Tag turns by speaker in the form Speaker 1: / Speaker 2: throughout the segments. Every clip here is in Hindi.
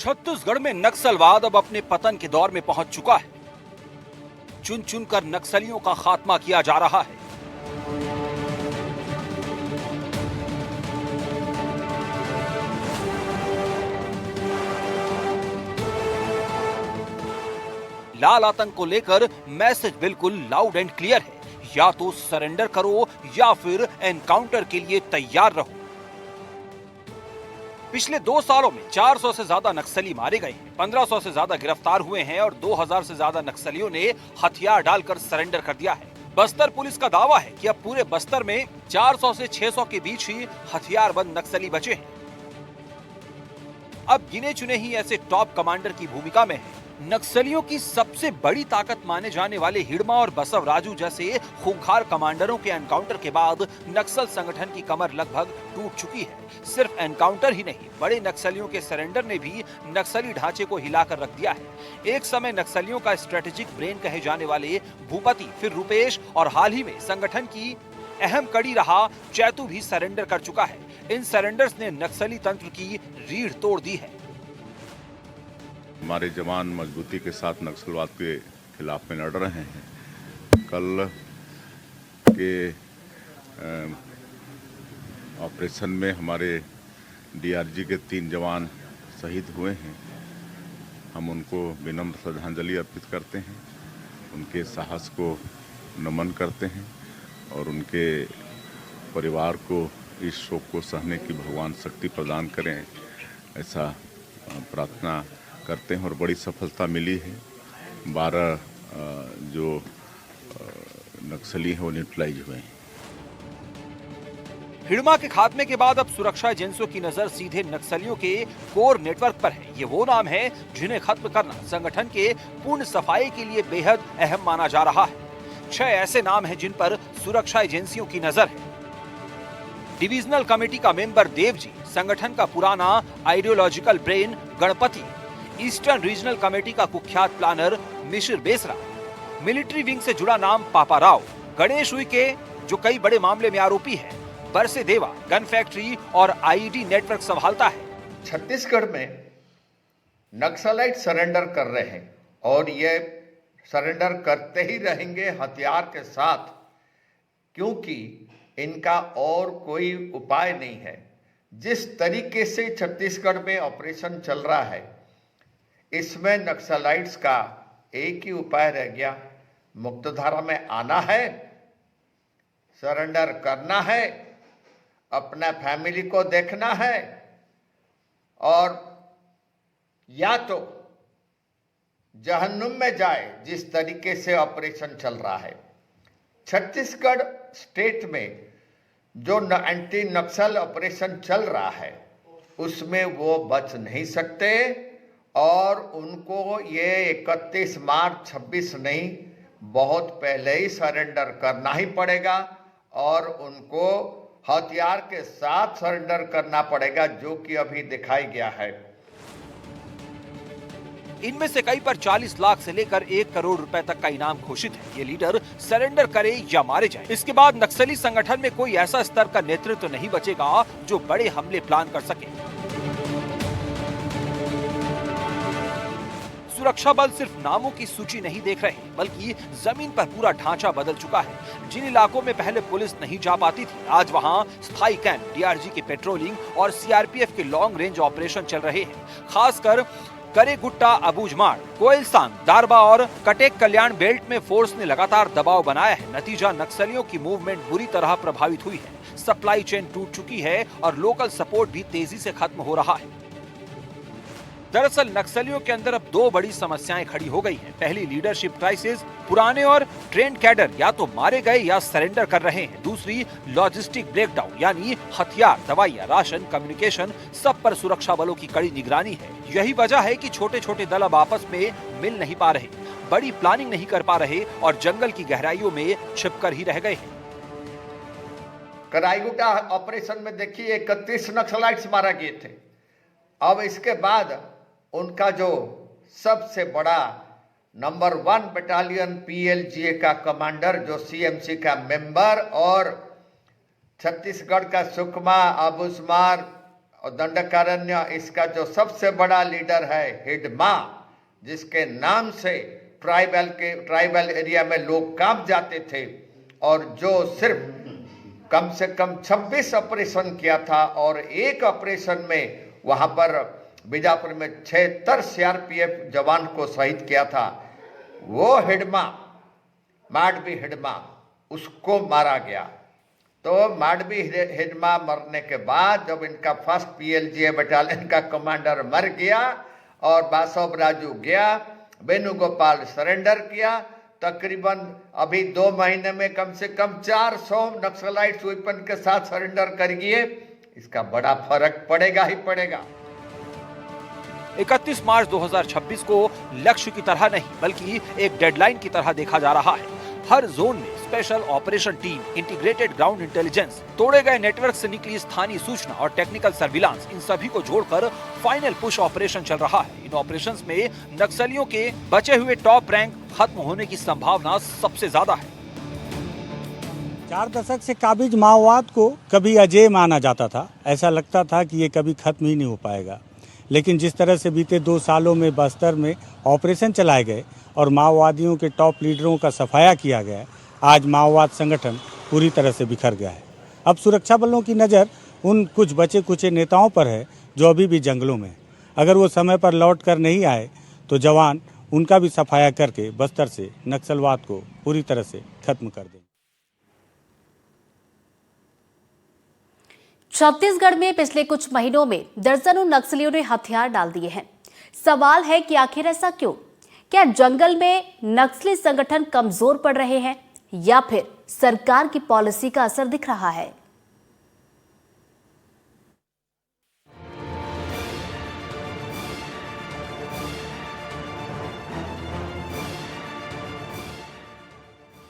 Speaker 1: छत्तीसगढ़ में नक्सलवाद अब अपने पतन के दौर में पहुंच चुका है। चुन चुनकर नक्सलियों का खात्मा किया जा रहा है। लाल आतंक को लेकर मैसेज बिल्कुल लाउड एंड क्लियर है, या तो सरेंडर करो या फिर एनकाउंटर के लिए तैयार रहो। पिछले 2 सालों में 400 से ज्यादा नक्सली मारे गए हैं, 1500 से ज्यादा गिरफ्तार हुए हैं और 2000 से ज्यादा नक्सलियों ने हथियार डालकर सरेंडर कर दिया है। बस्तर पुलिस का दावा है कि अब पूरे बस्तर में 400 से 600 के बीच ही हथियारबंद नक्सली बचे हैं। अब गिने चुने ही ऐसे टॉप कमांडर की भूमिका में है। नक्सलियों की सबसे बड़ी ताकत माने जाने वाले हिडमा और बसव राजू जैसे खूंखार कमांडरों के एनकाउंटर के बाद नक्सल संगठन की कमर लगभग टूट चुकी है। सिर्फ एनकाउंटर ही नहीं, बड़े नक्सलियों के सरेंडर ने भी नक्सली ढांचे को हिलाकर रख दिया है। एक समय नक्सलियों का स्ट्रेटेजिक ब्रेन कहे जाने वाले भूपति, फिर रुपेश और हाल ही में संगठन की अहम कड़ी रहा चैतू भी सरेंडर कर चुका है। इन सरेंडर्स ने नक्सली तंत्र की रीढ़ तोड़ दी है।
Speaker 2: हमारे जवान मजबूती के साथ नक्सलवाद के खिलाफ में लड़ रहे हैं। कल के ऑपरेशन में हमारे डीआरजी के 3 जवान शहीद हुए हैं। हम उनको विनम्र श्रद्धांजलि अर्पित करते हैं, उनके साहस को नमन करते हैं और उनके परिवार को इस शोक को सहने की भगवान शक्ति प्रदान करें, ऐसा प्रार्थना करते हैं। और बड़ी सफलता मिली है। 12 जो नक्सली हैं वो न्यूट्रलाइज हुए हैं।
Speaker 1: हिडमा के खात्मे के बाद अब सुरक्षा एजेंसियों की नजर सीधे नक्सलियों के कोर नेटवर्क पर है। ये वो नाम है जिन्हें खत्म करना संगठन के पूर्ण सफाई के लिए बेहद अहम माना जा रहा है। 6 ऐसे नाम हैं जिन पर सुरक्षा एजेंसियों की नजर है। डिविजनल कमेटी का मेंबर देव जी, संगठन का पुराना ideological brain Ganpati, eastern regional committee का कुख्यात प्लानर मिश्र बेसरा, मिलिट्री विंग से जुड़ा नाम पापा राव, गणेश उइके जो कई बड़े मामले में आरोपी है, बरसे देवा गन फैक्ट्री और आईडी नेटवर्क संभालता है।
Speaker 3: छत्तीसगढ़ में नक्सलाइट सरेंडर कर रहे हैं और ये सरेंडर करते ही रहेंगे हथियार के साथ, क्योंकि इनका और कोई उपाय नहीं है। जिस तरीके से छत्तीसगढ़ में ऑपरेशन चल रहा है, इसमें नक्सलाइट्स का एक ही उपाय रह गया, मुक्तधारा में आना है, सरेंडर करना है, अपना फैमिली को देखना है और या तो जहन्नुम में जाए, जिस तरीके से ऑपरेशन चल रहा है। छत्तीसगढ़ स्टेट में जो एंटी नक्सल ऑपरेशन चल रहा है उसमें वो बच नहीं सकते और उनको ये 31 मार्च 26 नहीं, बहुत पहले ही सरेंडर करना ही पड़ेगा और उनको हथियार के साथ सरेंडर करना पड़ेगा, जो कि अभी दिखाई गया है।
Speaker 1: इनमें से कई पर 40 लाख से लेकर 1 करोड़ रुपए तक का इनाम घोषित है। ये लीडर सरेंडर करे या मारे जाए। इसके बाद नक्सली संगठन में कोई ऐसा स्तर का नेतृत्व नहीं बचेगा जो बड़े हमले प्लान कर सके। सुरक्षा बल सिर्फ नामों की सूची नहीं देख रहे, बल्कि जमीन पर पूरा ढांचा बदल चुका है। जिन इलाकों में पहले पुलिस नहीं जा पाती थी, आज वहां स्थायी कैंप, डीआरजी की पेट्रोलिंग और सीआरपीएफ के लॉन्ग रेंज ऑपरेशन चल रहे हैं। खासकर करेगुट्टा, अबूझमाड़, कोइलसान, दारबा और कटेक कल्याण बेल्ट में फोर्स ने लगातार दबाव बनाया है। नतीजा, नक्सलियों की मूवमेंट बुरी तरह प्रभावित हुई है। सप्लाई चेन टूट चुकी है और लोकल सपोर्ट भी तेजी से खत्म हो रहा है। दरअसल नक्सलियों के अंदर अब 2 बड़ी समस्याएं खड़ी हो गई हैं। पहली, लीडरशिप क्राइसिस, पुराने और ट्रेंड कैडर या तो मारे गए या सरेंडर कर रहे हैं। दूसरी, लॉजिस्टिक ब्रेकडाउन, यानी हथियार, दवाइयां, राशन, कम्युनिकेशन, सब पर सुरक्षा बलों की कड़ी निगरानी है। यही वजह है कि छोटे छोटे दल अब आपस में मिल नहीं पा रहे, बड़ी प्लानिंग नहीं कर पा रहे और जंगल की गहराइयों में छिपकर ही रह गए हैं।
Speaker 3: कराईगुट्टा ऑपरेशन में देखिए 31 नक्सलाइट्स मारा गए थे। अब इसके बाद उनका जो सबसे बड़ा नंबर 1 बटालियन पीएलजीए का कमांडर, जो सीएमसी का मेंबर और छत्तीसगढ़ का सुकमा, अबूझमाड़ और दंडकारण्य इसका जो सबसे बड़ा लीडर है हिडमा, जिसके नाम से ट्राइबल एरिया में लोग कांप जाते थे, और जो सिर्फ कम से कम 26 ऑपरेशन किया था और एक ऑपरेशन में वहां पर बीजापुर में 76 सीआरपीएफ जवान को शहीद किया था, वो हिडमा, माडवी हिडमा, उसको मारा गया। तो माडवी हिडमा मरने के बाद जब इनका फर्स्ट पीएलजीए बटालियन का कमांडर मर गया और बासव राजू गया, वेणुगोपाल सरेंडर किया, तकरीबन अभी 2 महीने में कम से कम 400 नक्सलाइट्स वेपन के साथ सरेंडर कर गए। इसका बड़ा फर्क पड़ेगा ही पड़ेगा।
Speaker 1: 31 मार्च 2026 को लक्ष्य की तरह नहीं बल्कि एक डेडलाइन की तरह देखा जा रहा है। हर जोन में special operation team, integrated ground intelligence, तोड़े गए नेटवर्क से निकली स्थानीय सूचना और टेक्निकल सर्विलांस, इन सभी को जोड़कर फाइनल पुश ऑपरेशन चल रहा है। इन ऑपरेशंस में नक्सलियों के बचे हुए टॉप रैंक खत्म होने की संभावना सबसे ज्यादा है।
Speaker 4: 4 दशक से काबिज माओवाद को कभी अजेय माना जाता था, ऐसा लगता था कि ये कभी खत्म ही नहीं हो पाएगा। लेकिन जिस तरह से बीते 2 सालों में बस्तर में ऑपरेशन चलाए गए और माओवादियों के टॉप लीडरों का सफाया किया गया, आज माओवाद संगठन पूरी तरह से बिखर गया है। अब सुरक्षा बलों की नज़र उन कुछ बचे कुचे नेताओं पर है जो अभी भी जंगलों में हैं। अगर वो समय पर लौट कर नहीं आए तो जवान उनका भी सफाया करके बस्तर से नक्सलवाद को पूरी तरह से खत्म कर देंगे।
Speaker 5: छत्तीसगढ़ में पिछले कुछ महीनों में दर्जनों नक्सलियों ने हथियार डाल दिए हैं। सवाल है कि आखिर ऐसा क्यों? क्या जंगल में नक्सली संगठन कमजोर पड़ रहे हैं या फिर सरकार की पॉलिसी का असर दिख रहा है?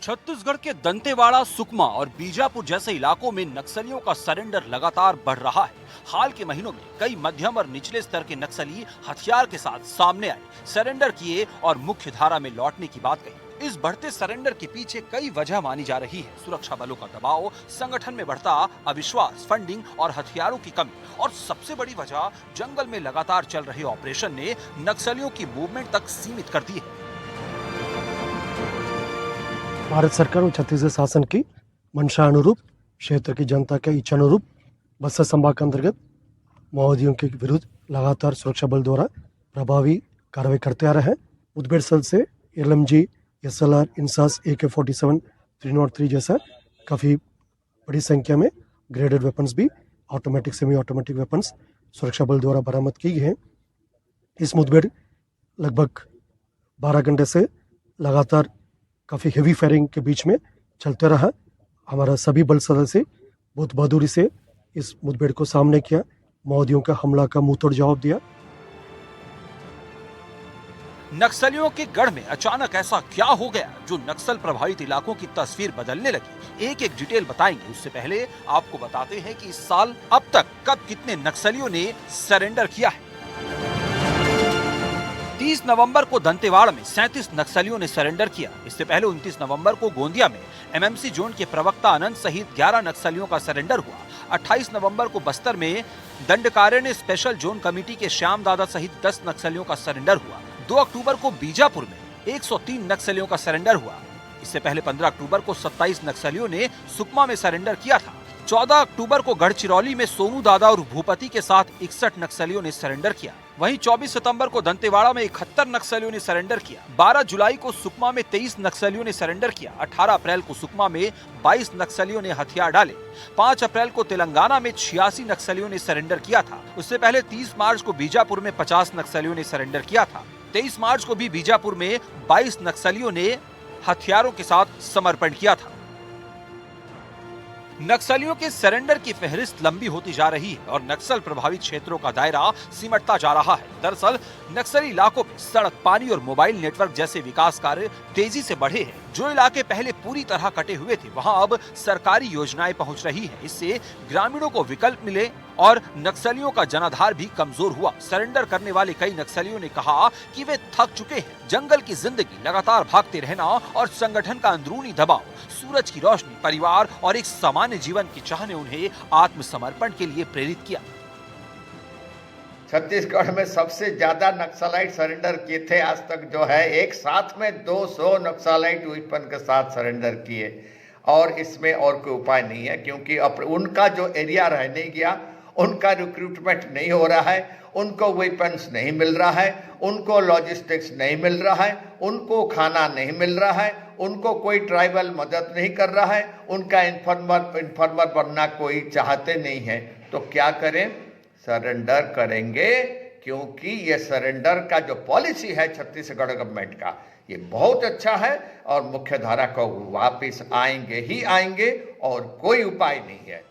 Speaker 1: छत्तीसगढ़ के दंतेवाड़ा, सुकमा और बीजापुर जैसे इलाकों में नक्सलियों का सरेंडर लगातार बढ़ रहा है। हाल के महीनों में कई मध्यम और निचले स्तर के नक्सली हथियार के साथ सामने आए, सरेंडर किए और मुख्य धारा में लौटने की बात कही। इस बढ़ते सरेंडर के पीछे कई वजह मानी जा रही है। सुरक्षा बलों का दबाव, संगठन में बढ़ता अविश्वास, फंडिंग और हथियारों की कमी, और सबसे बड़ी वजह जंगल में लगातार चल रहे ऑपरेशन ने नक्सलियों की मूवमेंट तक सीमित कर दी है।
Speaker 6: भारत सरकार और छत्तीसगढ़ शासन की मंशा अनुरूप, क्षेत्र की जनता के इच्छा अनुरूप बस्तर संभाग के अंतर्गत माओवादियों के विरुद्ध लगातार सुरक्षा बल द्वारा प्रभावी कार्रवाई करते आ रहे हैं। मुठभेड़ स्थल से LMG, SLR, इंसास, AK-47, 303 जैसा काफ़ी बड़ी संख्या में ग्रेडेड वेपन्स भी, ऑटोमेटिक सेमी ऑटोमेटिक वेपन्स सुरक्षा बल द्वारा बरामद की गई हैं। इस मुठभेड़ लगभग 12 घंटे से लगातार काफ़ी हेवी फायरिंग के बीच में चलते रहा। हमारा सभी बल सदस्य बहुत बहादुरी से इस मुठभेड़ को सामने किया, माओवादियों का हमला का मुंहतोड़ जवाब दिया।
Speaker 1: नक्सलियों के गढ़ में अचानक ऐसा क्या हो गया जो नक्सल प्रभावित इलाकों की तस्वीर बदलने लगी? एक एक डिटेल बताएंगे। उससे पहले आपको बताते हैं कि इस साल अब तक कब कितने नक्सलियों ने सरेंडर किया है। 30 नवंबर को दंतेवाड़ा में 37 नक्सलियों ने सरेंडर किया। इससे पहले 29 नवंबर को गोंदिया में MMC जोन के प्रवक्ता अनंत सहित 11 नक्सलियों का सरेंडर हुआ। 28 नवंबर को बस्तर में दंडकारण्य स्पेशल जोन कमेटी के श्याम दादा सहित 10 नक्सलियों का सरेंडर हुआ। 2 अक्टूबर को बीजापुर में 103 नक्सलियों का सरेंडर हुआ। इससे पहले 15 अक्टूबर को 27 नक्सलियों ने सुकमा में सरेंडर किया था। 14 अक्टूबर को गढ़चिरौली में सोनू दादा और भूपति के साथ 61 नक्सलियों ने सरेंडर किया। वहीं 24 सितंबर को दंतेवाड़ा में 71 नक्सलियों ने सरेंडर किया। 12 जुलाई को सुकमा में 23 नक्सलियों ने सरेंडर किया। 18 अप्रैल को सुकमा में 22 नक्सलियों ने हथियार डाले। 5 अप्रैल को तेलंगाना में 86 नक्सलियों ने सरेंडर किया था। उससे पहले 30 मार्च को बीजापुर में 50 नक्सलियों ने सरेंडर किया था। 23 मार्च को भी बीजापुर में 22 नक्सलियों ने हथियारों के साथ समर्पण किया था। नक्सलियों के सरेंडर की फहरिस्त लंबी होती जा रही है और नक्सल प्रभावित क्षेत्रों का दायरा सिमटता जा रहा है। दरअसल नक्सली इलाकों में सड़क, पानी और मोबाइल नेटवर्क जैसे विकास कार्य तेजी से बढ़े हैं। जो इलाके पहले पूरी तरह कटे हुए थे वहां अब सरकारी योजनाएं पहुंच रही है। इससे ग्रामीणों को विकल्प मिले और नक्सलियों का जनाधार भी कमजोर हुआ। सरेंडर करने वाले कई नक्सलियों ने कहा कि वे थक चुके हैं। जंगल की जिंदगी, लगातार भागते रहना और संगठन का अंदरूनी दबाव, सूरज की रोशनी, परिवार और एक सामान्य जीवन की चाह ने उन्हें आत्मसमर्पण के लिए प्रेरित किया।
Speaker 3: छत्तीसगढ़ में सबसे ज्यादा नक्सलाइट सरेंडर किए थे आज तक, जो है एक साथ में 200 नक्सलाइट वेपन के साथ सरेंडर किए। और इसमें और कोई उपाय नहीं है, क्योंकि उनका जो एरिया रह नहीं गया, उनका रिक्रूटमेंट नहीं हो रहा है, उनको वेपन्स नहीं मिल रहा है, उनको लॉजिस्टिक्स नहीं मिल रहा है, उनको खाना नहीं मिल रहा है, उनको कोई ट्राइबल मदद नहीं कर रहा है, उनका इन्फॉर्मर बनना कोई चाहते नहीं है। तो क्या करें? सरेंडर करेंगे, क्योंकि ये सरेंडर का जो पॉलिसी है छत्तीसगढ़ गवर्नमेंट का, ये बहुत अच्छा है और मुख्य धारा को वापस आएंगे ही आएंगे, और कोई उपाय नहीं है।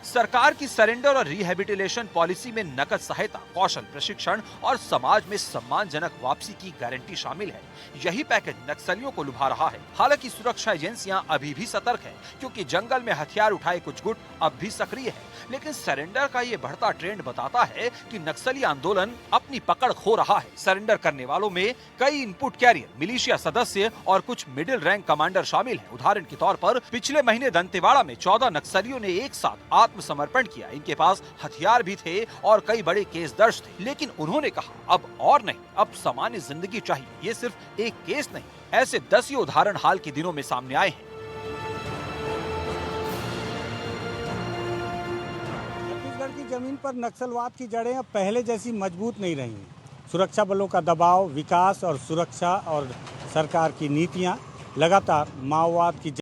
Speaker 1: सरकार की सरेंडर और रिहेबिलिटेशन पॉलिसी में नकद सहायता, कौशल प्रशिक्षण और समाज में सम्मानजनक वापसी की गारंटी शामिल है। यही पैकेज नक्सलियों को लुभा रहा है। हालांकि सुरक्षा एजेंसियां अभी भी सतर्क हैं, क्योंकि जंगल में हथियार उठाए कुछ गुट अब भी सक्रिय है। लेकिन सरेंडर का ये बढ़ता ट्रेंड बताता है कि नक्सली आंदोलन अपनी पकड़ खो रहा है। सरेंडर करने वालों में कई इनपुट कैरियर, मिलिशिया सदस्य और कुछ मिडिल रैंक कमांडर शामिल हैं। उदाहरण के तौर पर पिछले महीने दंतेवाड़ा में 14 नक्सलियों ने एक साथ आत्मसमर्पण किया। इनके पास हथियार भी थे और कई बड़े केस दर्ज थे, लेकिन उन्होंने कहा अब और नहीं, अब सामान्य जिंदगी चाहिए। ये सिर्फ एक केस नहीं, ऐसे 10 उदाहरण हाल के दिनों में सामने आए हैं।
Speaker 4: छत्तीसगढ़ की जमीन पर नक्सलवाद की जड़ें अब पहले जैसी मजबूत नहीं रही हैं। सुरक्षा बलों का दबाव, विकास और सुरक्षा और सरकार की नीतियां लगातार माओवाद की